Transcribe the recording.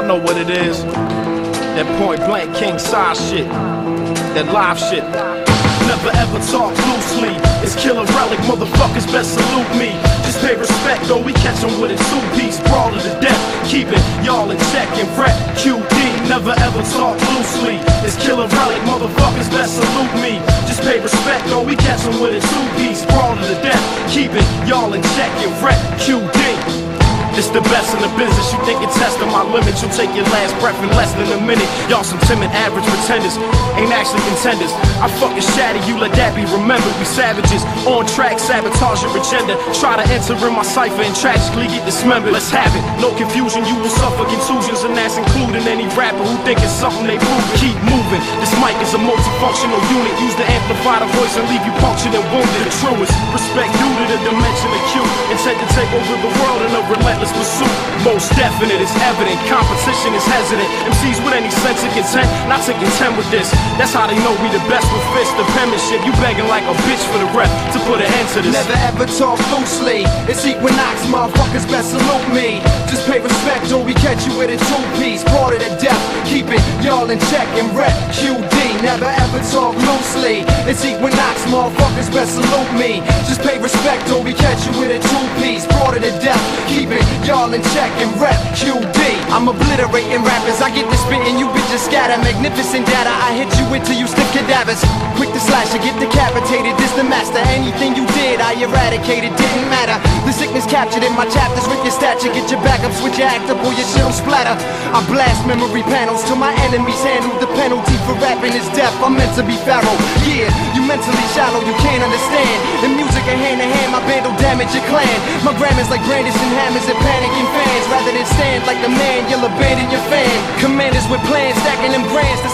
know what it is. That point blank king size shit. That live shit. Never ever talk loosely. It's killer relic, motherfuckers best salute me. Just pay respect, though we catch 'em with a two-piece brawler to death. Keep it, y'all in check and rep QD. Never ever talk loosely. It's killer relic, motherfuckers best salute me. Just pay respect, though we catch 'em with a two-piece brawler to death. Keep it, y'all in check and rep QD. It's the best in the business, you think you're testing my limits. You'll take your last breath in less than a minute. Y'all some timid average pretenders, ain't actually contenders. I fucking shatter you, let that be remembered. We savages, on track, sabotage your agenda. Try to enter in my cipher and tragically get dismembered. Let's have it, no confusion, you will suffer contusions. And that's including any rapper who think it's something they prove. Keep moving, this mic is a multifunctional unit. Use to amplify the voice and leave you punctured and wounded. The truest, respect due to the dimension of Q. Intent to take over the world in a relentless pursuit. Most definite, it's evident, competition is hesitant. MCs with any sense of content, not to contend with this. That's how they know we the best with fist of penmanship. You begging like a bitch for the rep to put an end to this. Never ever talk loosely. It's Equinox, motherfuckers best salute me. Just pay respect or we catch you with a two-piece. Brought it to death, keep it, y'all in check and rep QD. Never ever talk loosely. It's Equinox, motherfuckers best salute me. Just pay respect or we catch you with a two-piece. Brought it to death, keep it, y'all in check and rep QD. I'm obliterating rappers, I get to spitting, you bitches scatter. Magnificent data, I hit you until you stiff cadavers. Quick to slash and get decapitated, this the master. Anything you did, I eradicated, didn't matter. The sickness captured in my chapters with your stature. Get your back up, switch your act up or your shit'll splatter. I blast memory panels till my enemies handle the penalty for rapping is death. I'm meant to be pharaoh, yeah, you mentally shallow, you can't understand. In music and hand to hand, my band will damage your clan. My grammar's like brandishing hammers and panicking fans. Rather than stand like the man, you'll abandon your fan. Commanders with plans, stacking them grants to